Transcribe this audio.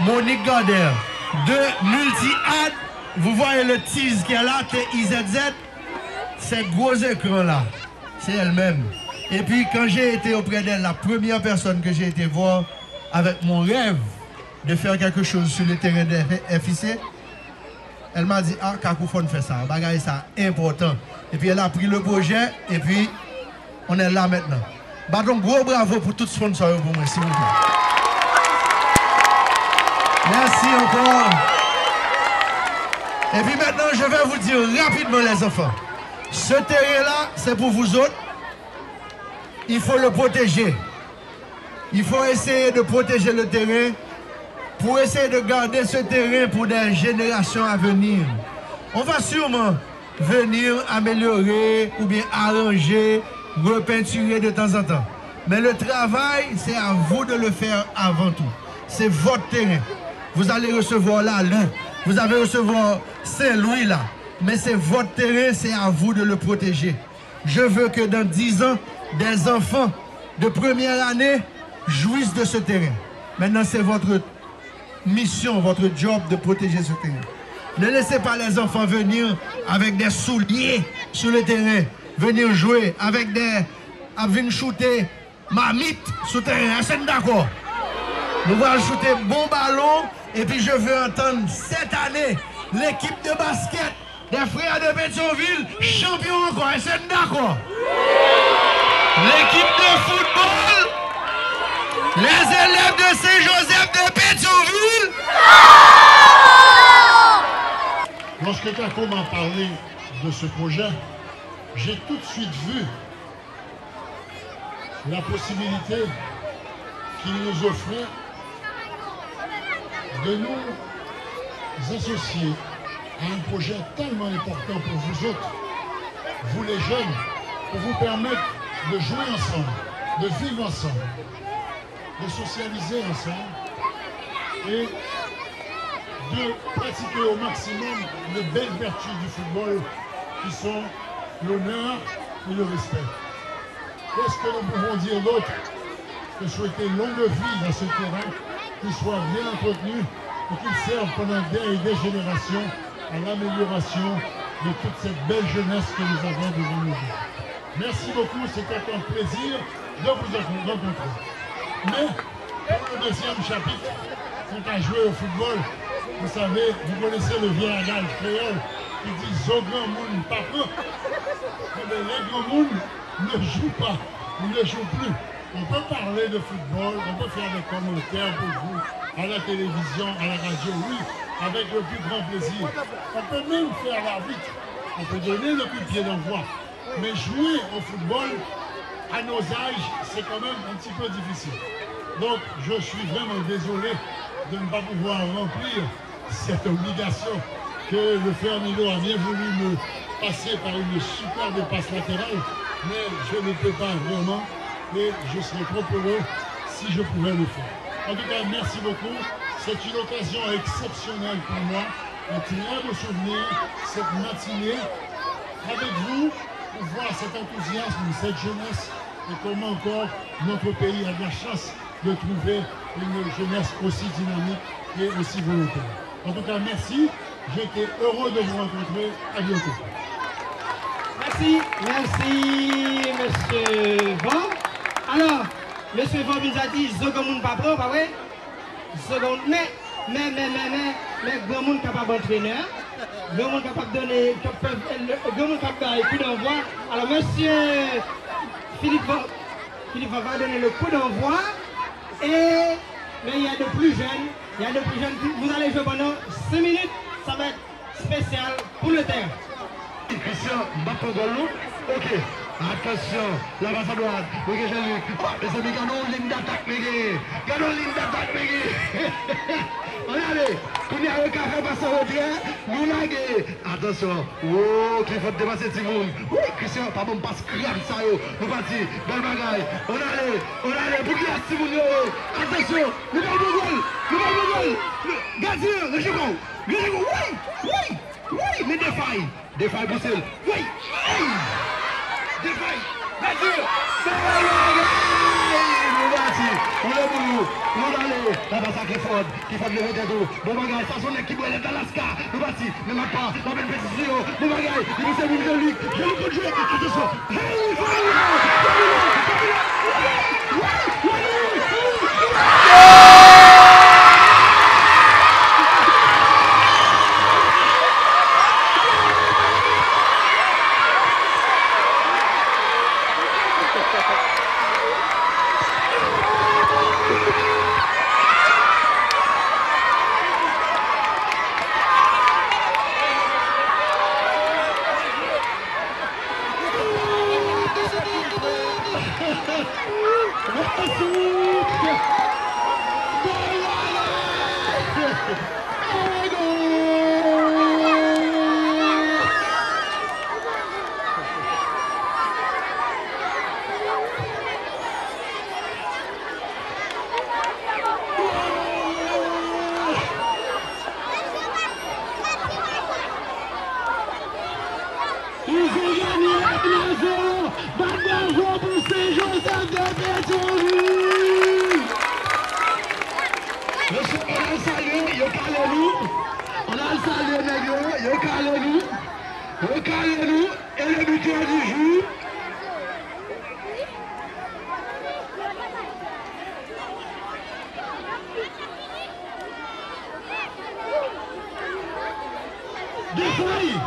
Monique Gader. De Multi-Ad. Vous voyez le tease qui est là, TIZZ. C'est gros écran là. C'est elle-même. Et puis quand j'ai été auprès d'elle, la première personne que j'ai été voir avec mon rêve de faire quelque chose sur le terrain de FIC, elle m'a dit, ah, Kakoufone fait ça, bagaille ça important. Et puis elle a pris le projet et puis on est là maintenant. Bah donc gros bravo pour tout sponsor pour moi, s'il vous plaît. Merci encore. Et puis maintenant, je vais vous dire rapidement les enfants. Ce terrain-là, c'est pour vous autres. Il faut le protéger. Il faut essayer de protéger le terrain pour essayer de garder ce terrain pour des générations à venir. On va sûrement venir améliorer ou bien arranger, repeinturer de temps en temps. Mais le travail, c'est à vous de le faire avant tout. C'est votre terrain. Vous allez recevoir là, vous allez recevoir Saint-Louis là. Mais c'est votre terrain, c'est à vous de le protéger. Je veux que dans 10 ans, des enfants de première année jouissent de ce terrain. Maintenant, c'est votre mission, votre job de protéger ce terrain. Ne laissez pas les enfants venir avec des souliers sur le terrain, venir jouer avec des... à venir shooter mamite sur le terrain. C'est d'accord? Nous allons shooter bon ballon et puis je veux entendre cette année l'équipe de basket des frères de Pétionville champion encore. C'est d'accord? L'équipe de football, les élèves de Saint-Joseph de Pétionville. Lorsque Kako m'a parlé de ce projet, j'ai tout de suite vu la possibilité qu'il nous offrait de nous associer à un projet tellement important pour vous autres, vous les jeunes, pour vous permettre de jouer ensemble, de vivre ensemble, de socialiser ensemble et de pratiquer au maximum les belles vertus du football qui sont l'honneur et le respect. Qu'est-ce que nous pouvons dire d'autre que souhaiter longue vie dans ce terrain, qu'il soit bien entretenu et qu'il serve pendant des et des générations à l'amélioration de toute cette belle jeunesse que nous avons devant nous. Merci beaucoup, c'était un plaisir de vous rencontrer. Mais pour le deuxième chapitre, quand on joué au football, vous savez, vous connaissez le vieil adage créole qui dit « Zo grand moun papa ». Les grands moun ne jouent pas, ils ne jouent plus. On peut parler de football, on peut faire des commentaires pour vous, à la télévision, à la radio, oui, avec le plus grand plaisir. On peut même faire l'arbitre, on peut donner le coup de pied d'envoi. Mais jouer au football, à nos âges, c'est quand même un petit peu difficile. Donc, je suis vraiment désolé de ne pas pouvoir remplir cette obligation que le frère Milo a bien voulu me passer par une superbe passe latérale, mais je ne peux pas vraiment et je serais trop heureux si je pouvais le faire. En tout cas, merci beaucoup. C'est une occasion exceptionnelle pour moi, un très beau souvenir, cette matinée avec vous, pour voir cet enthousiasme, cette jeunesse et comment encore notre pays a de la chance de trouver une jeunesse aussi dynamique et aussi volontaire. En tout cas, merci. J'étais heureux de vous rencontrer. À bientôt. Merci. Merci, monsieur Van. Alors, monsieur Van nous a dit, Zogomoun pas pro, pas vrai? Seconde, mais, grand monde capable d'entraîneur, grand monde capable de donner, grand monde capable de coup d'envoi. Alors, monsieur Philippe va donner le coup d'envoi. Et, mais il y a de plus jeunes, vous allez jouer pendant 5 minutes, ça va être spécial pour le terrain. Christian, Bakogolo, ok. Attention, la passe à droite. Ok, Jean-Luc. Oh, les amis, gardons ligne d'attaque, Mégué. Gardons ligne d'attaque, Mégué. Regardez, on est à un café passe au retrait. Nous laguer. Attention. Oh, qu'il faut dépasser Timoun. Oui, Christian, pas bon, passe crème, ça, yo. Nous partis. Belle bagaille. On allait. Pour qui est Timoun, yo. Attention. Nous allons le goal. Gardien, le jeu. Oui, mais défaille, Bruxelles. Oui. Défaille, Mathieu, nous voici. On est boulot. On va aller. Là-bas, ça qui fort. Qui fait le vétéro. Bon bagage, ça sonne qui boit l'Alaska. Nous parti. Ne m'a pas. La belle pétition. Bon bagage. Il nous sert une relique. Je le peux jouer. Attention. Ils ont gagné à Blazo, Badazo pour Saint-Joseph de Pétionville. On a le salut, il y a Kalelou. On a le salut, négro, il y a Kalelou. Il y a Kalelou et le buteur du jour. Des feuilles.